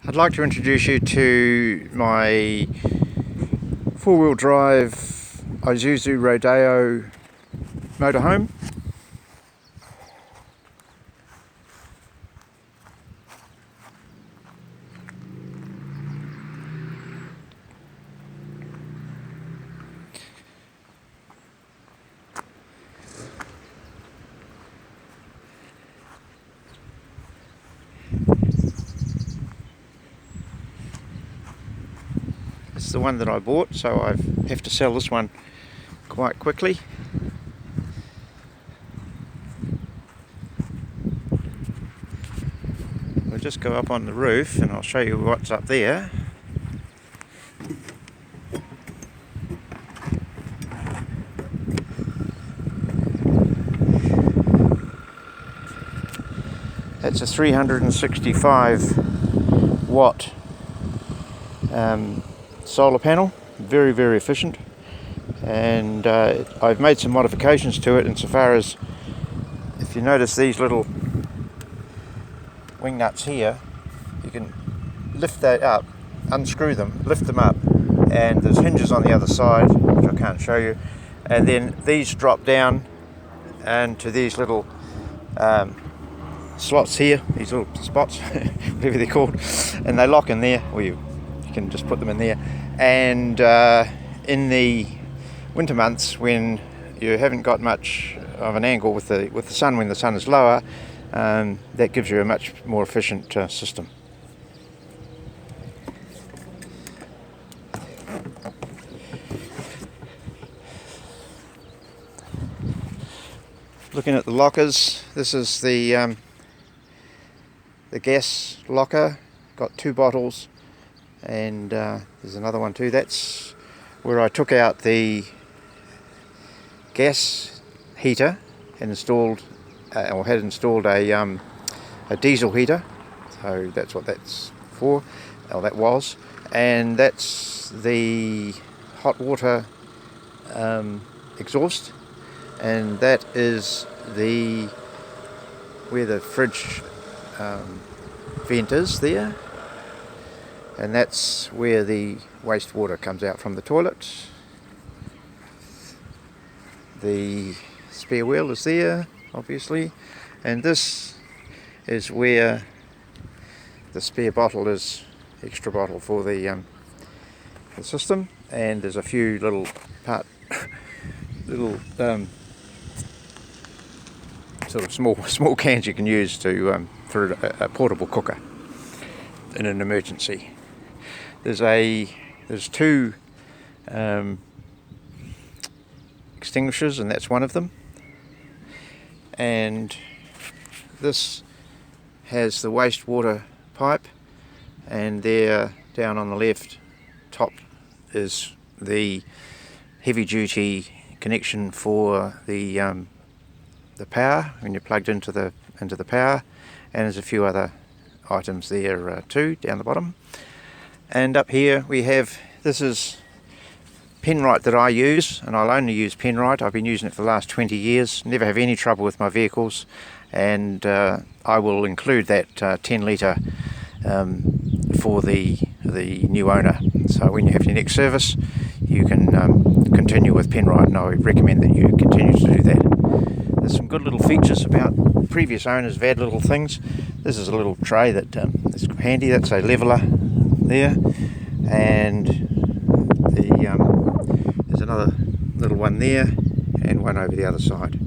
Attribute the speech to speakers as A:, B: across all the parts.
A: I'd like to introduce you to my four-wheel drive Isuzu Rodeo motorhome. It's the one that I bought, so I have to sell this one quite quickly. We'll just go up on the roof and I'll show you what's up there. That's a 365 watt solar panel, very efficient, and I've made some modifications to it insofar as, if you notice these little wing nuts here, you can lift that up, unscrew them, lift them up, and there's hinges on the other side which I can't show you, and then these drop down into these little slots here, these little spots, whatever they're called, and they lock in there, or you can just put them in there. And in the winter months, when you haven't got much of an angle with the sun, when the sun is lower, that gives you a much more efficient system. Looking at the lockers, this is the gas locker, got 2 bottles, and there's another one too. That's where I took out the gas heater and installed, or had installed a diesel heater, so that's what that's for, or that was, and that's the hot water exhaust, and that is where the fridge vent is there, and that's where the wastewater comes out from the toilet. The spare wheel is there, obviously, and this is where the spare bottle is, extra bottle for the system, and there's a few little sort of small cans you can use to for a portable cooker in an emergency. There's 2 extinguishers, and that's one of them. And this has the wastewater pipe, and there down on the left top is the heavy duty connection for the power when you're plugged into the power, and there's a few other items there too down the bottom. And up here we have, this is Penrite that I use, and I'll only use Penrite. I've been using it for the last 20 years, never have any trouble with my vehicles, and I will include that 10 litre for the new owner. So when you have your next service, you can continue with Penrite, and I would recommend that you continue to do that. There's some good little features about previous owners have had little things. This is a little tray that is handy. That's a leveller there, and there's another little one there, and one over the other side.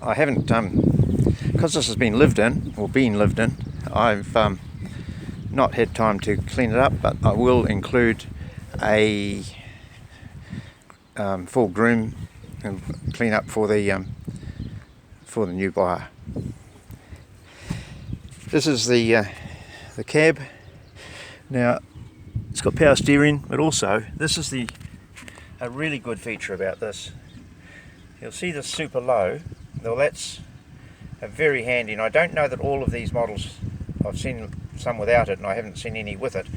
A: I haven't, because this has been lived in, I've not had time to clean it up, but I will include a full groom and clean up for the new buyer. This is the cab. Now it's got power steering, but also this is a really good feature about this. You'll see this super low. Well, that's a very handy, and I don't know that all of these models, I've seen some without it and I haven't seen any with it,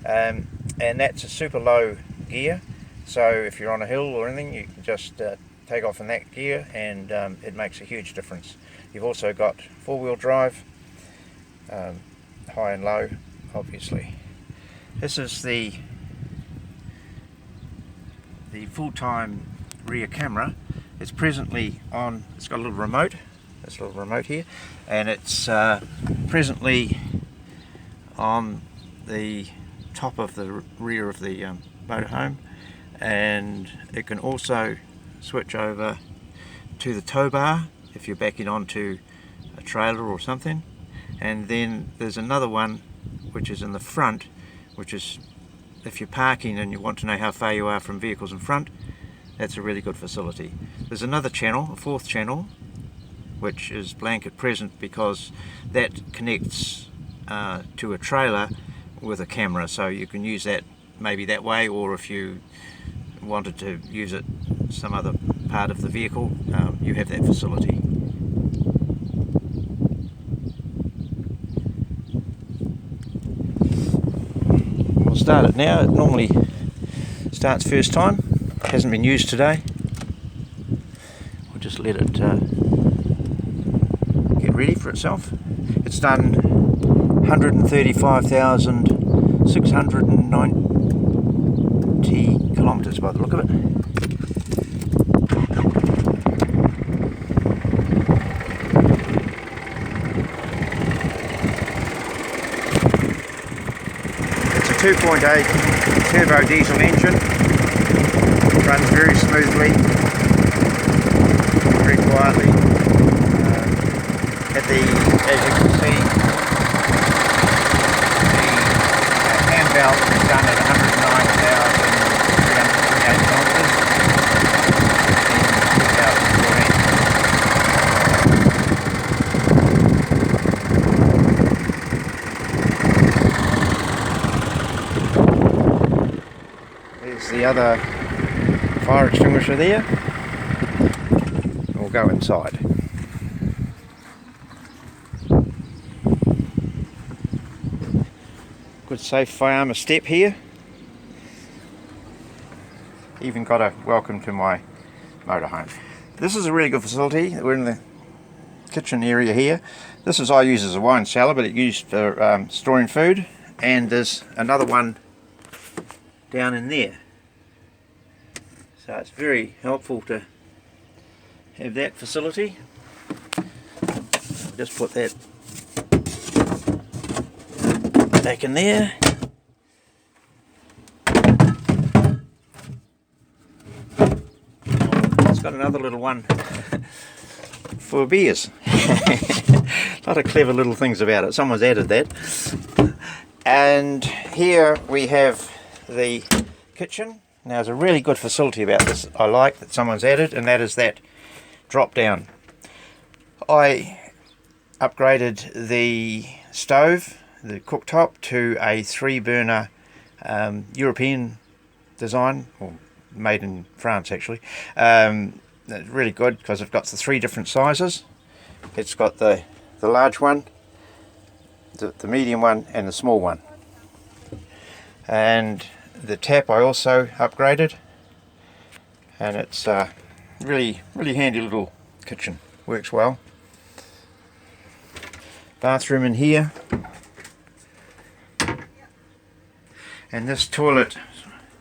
A: and that's a super low gear, so if you're on a hill or anything, you can just take off in that gear, and it makes a huge difference. You've also got 4-wheel drive, high and low, obviously. This is the full-time rear camera. It's presently on, it's got a little remote, this little remote here, and it's presently on the top of the rear of the motorhome, and it can also switch over to the tow bar if you're backing onto a trailer or something. And then there's another one which is in the front, which is if you're parking and you want to know how far you are from vehicles in front. That's a really good facility. There's another channel, a fourth channel, which is blank at present because that connects to a trailer with a camera, so you can use that maybe that way, or if you wanted to use it some other part of the vehicle, you have that facility. We'll start it now. It normally starts first time. Hasn't been used today. We'll just let it get ready for itself. It's done 135,690 kilometres by the look of it. It's a 2.8 turbo diesel engine. Runs very smoothly, very quietly. As you can see, the hand valve is done at 109,328 kilometres in 2014. There's the other fire extinguisher there. We'll go inside. Good safe firearm step here. Even got a welcome to my motorhome. This is a really good facility. We're in the kitchen area here. This is I use as a wine cellar, but it's used for storing food. And there's another one down in there. So it's very helpful to have that facility. I'll just put that back in there. It's got another little one for beers. A lot of clever little things about it. Someone's added that. And here we have the kitchen. Now, there's a really good facility about this I like that someone's added, and that is that drop down. I upgraded the stove, the cooktop, to a 3-burner European design, or made in France actually. It's really good because it's got the 3 different sizes. It's got the large one, the medium one, and the small one. And the tap I also upgraded, and it's really handy little kitchen, works well. Bathroom in here, and this toilet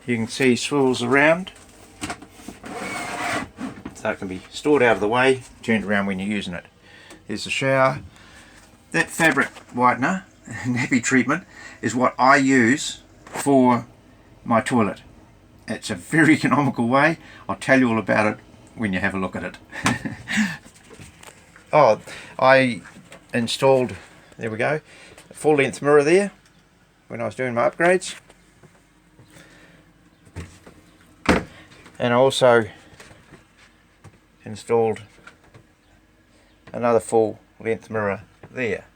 A: you can see swivels around, so it can be stored out of the way, turned around when you're using it. There's the shower. That fabric whitener, nappy treatment, is what I use for my toilet. It's a very economical way. I'll tell you all about it when you have a look at it. Oh, I installed, there we go, a full-length mirror there when I was doing my upgrades. And I also installed another full-length mirror there,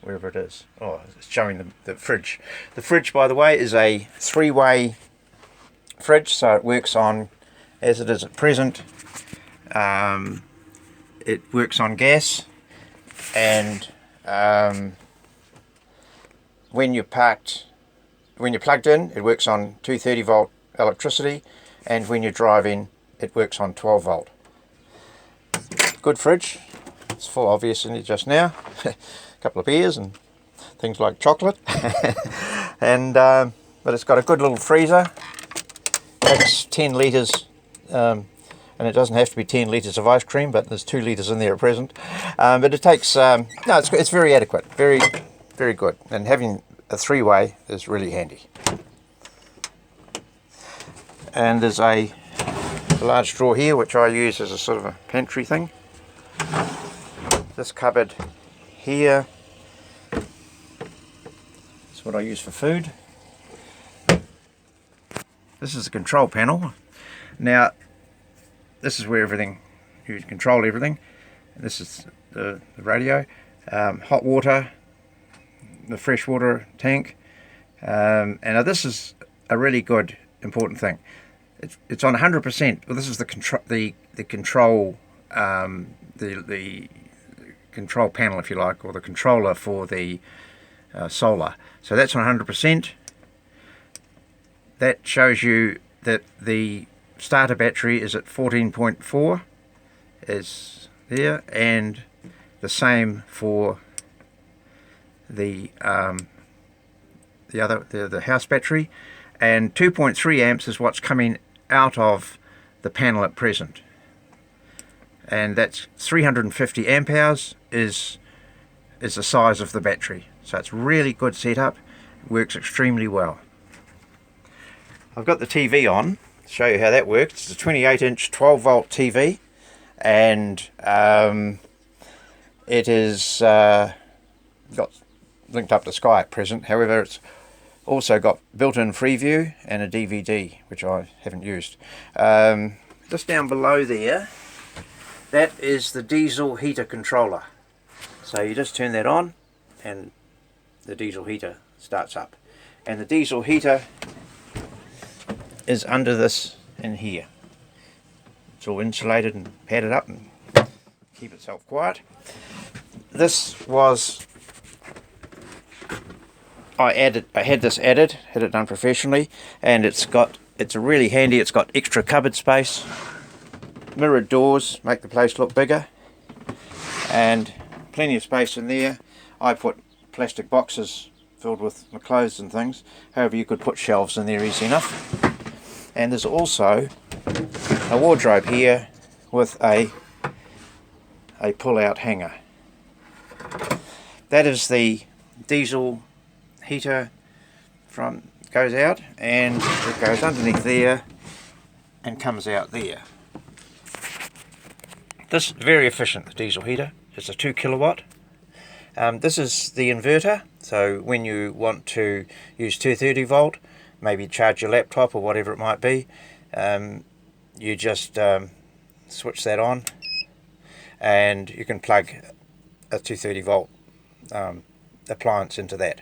A: wherever it is. Oh, it's showing the fridge. The fridge, by the way, is a 3-way fridge, so it works on, as it is at present, it works on gas, and when you're plugged in, it works on 230-volt electricity, and when you're driving, it works on 12-volt. Good fridge. It's full, obviously, just now. A couple of beers and things like chocolate. And but it's got a good little freezer. Takes 10 litres, and it doesn't have to be 10 litres of ice cream, but there's 2 litres in there at present. But it takes, no, it's very adequate, very, very good. And having a 3-way is really handy. And there's a large drawer here, which I use as a sort of a pantry thing. This cupboard here is what I use for food. This is the control panel. Now, this is where you control everything. This is the radio, hot water, the fresh water tank, and now this is a really good, important thing. It's on 100%. Well, this is the control control panel, if you like, or the controller for the solar. So that's on 100%. That shows you that the starter battery is at 14.4, is there, and the same for the house battery, and 2.3 amps is what's coming out of the panel at present, and that's 350 amp hours is the size of the battery. So it's really good setup, works extremely well. I've got the TV on to show you how that works. It's a 28-inch 12-volt TV, and it is got linked up to Sky at present. However, it's also got built-in Freeview and a DVD, which I haven't used. Just down below there, that is the diesel heater controller. So you just turn that on and the diesel heater starts up. And the diesel heater is under this in here. It's all insulated and padded up and keep itself quiet. This was, I had this added, had it done professionally, and it's really handy. It's got extra cupboard space, mirrored doors make the place look bigger, and plenty of space in there. I put plastic boxes filled with my clothes and things. However, you could put shelves in there easy enough. And there's also a wardrobe here with a pull-out hanger. That is the diesel heater goes out, and it goes underneath there and comes out there. This is very efficient, the diesel heater. It's a 2 kilowatt. This is the inverter, so when you want to use 230 volt, maybe charge your laptop or whatever it might be, you just switch that on, and you can plug a 230 volt appliance into that.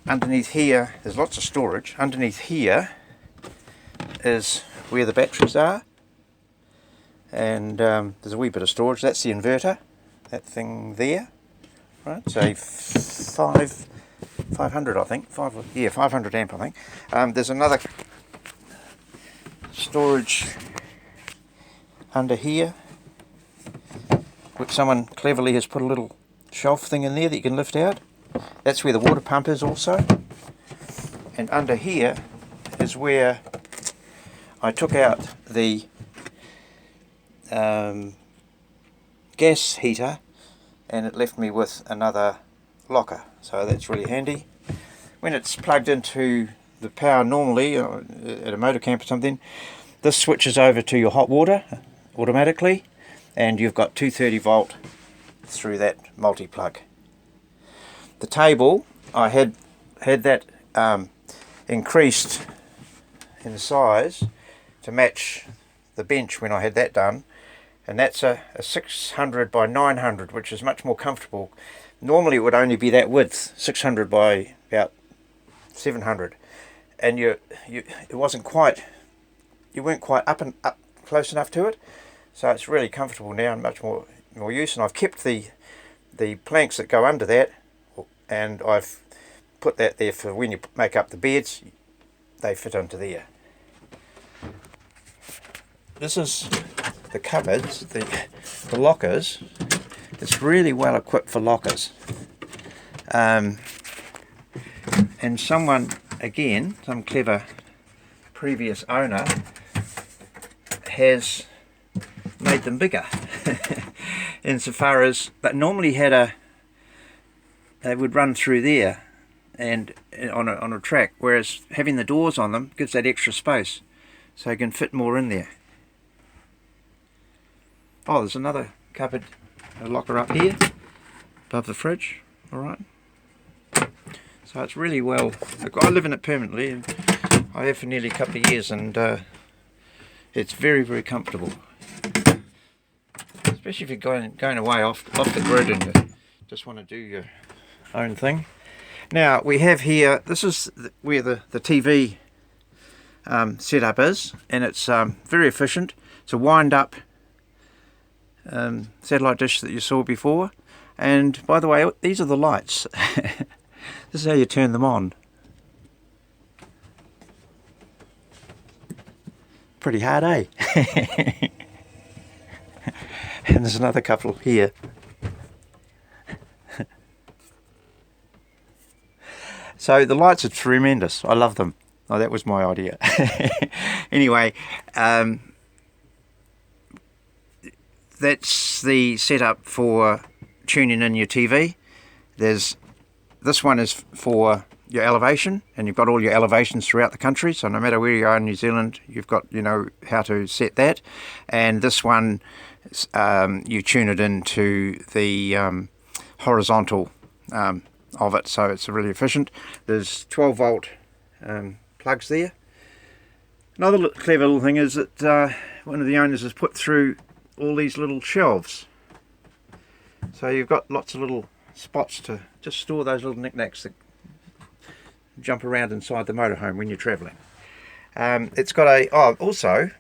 A: Underneath here, there's lots of storage. Underneath here is where the batteries are, and there's a wee bit of storage. That's the inverter, that thing there, right? So 500, I think. 500 amp, I think. There's another storage under here, which someone cleverly has put a little shelf thing in there that you can lift out. That's where the water pump is also. And under here is where I took out the gas heater, and it left me with another locker. So that's really handy. When it's plugged into the power normally at a motor camp or something, this switches over to your hot water automatically, and you've got 230 volt through that multi-plug. The table, I had that increased in size to match the bench when I had that done, and that's a 600 by 900, which is much more comfortable. Normally it would only be that width, 600 by about 700, and you weren't quite up close enough to it, so it's really comfortable now and much more use. And I've kept the planks that go under that, and I've put that there for when you make up the beds, they fit into there. This is the cupboards, the lockers. It's really well equipped for lockers. and someone, again, some clever previous owner has made them bigger insofar as that normally they would run through there and on a track, whereas having the doors on them gives that extra space so you can fit more in there. Oh, there's another cupboard, a locker up here above the fridge. Alright, so it's really well, I live in it permanently, and I have for nearly a couple of years, and it's very, very comfortable, especially if you're going away off the grid and you just want to do your own thing. Now we have here, this is where the TV setup is, and it's very efficient. It's a wind up satellite dish that you saw before. And by the way, these are the lights. This is how you turn them on. Pretty hard, eh? And there's another couple here. So the lights are tremendous. I love them. Oh, that was my idea. Anyway, that's the setup for tuning in your TV. This one is for your elevation, and you've got all your elevations throughout the country, so no matter where you are in New Zealand, you've got, you know, how to set that. And this one, you tune it into the horizontal of it, so it's really efficient. There's 12 volt plugs there. Another clever little thing is that one of the owners has put through all these little shelves, so you've got lots of little spots to just store those little knickknacks that jump around inside the motorhome when you're travelling. It's got also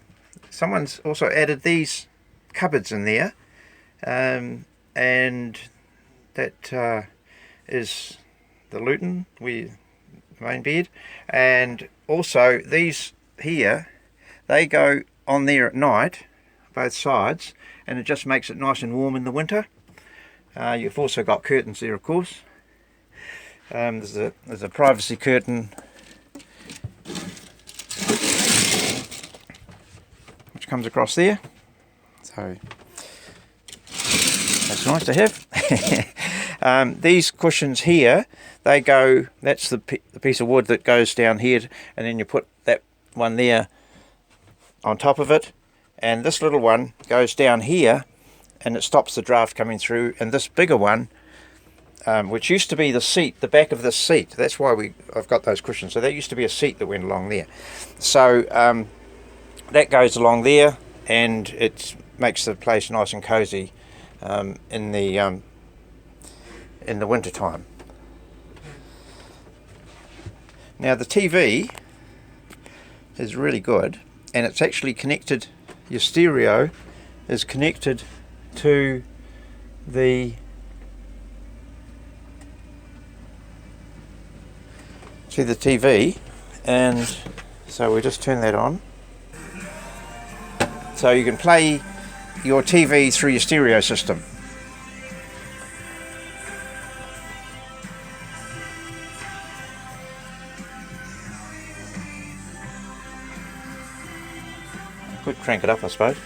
A: someone's also added these cupboards in there, and that is the Luton, main bed, and also these here, they go on there at night, both sides, and it just makes it nice and warm in the winter. You've also got curtains there, of course. There's a privacy curtain which comes across there, so that's nice to have. These cushions here, they go, that's the piece of wood that goes down here, and then you put that one there on top of it, and this little one goes down here and it stops the draft coming through. And this bigger one, which used to be the seat, the back of this seat, that's why I've got those cushions, so that used to be a seat that went along there, so that goes along there, and it makes the place nice and cozy in the winter time. Now the TV is really good, and it's actually connected, your stereo is connected to the TV, and so we just turn that on, so you can play your TV through your stereo system. Could crank it up, I suppose.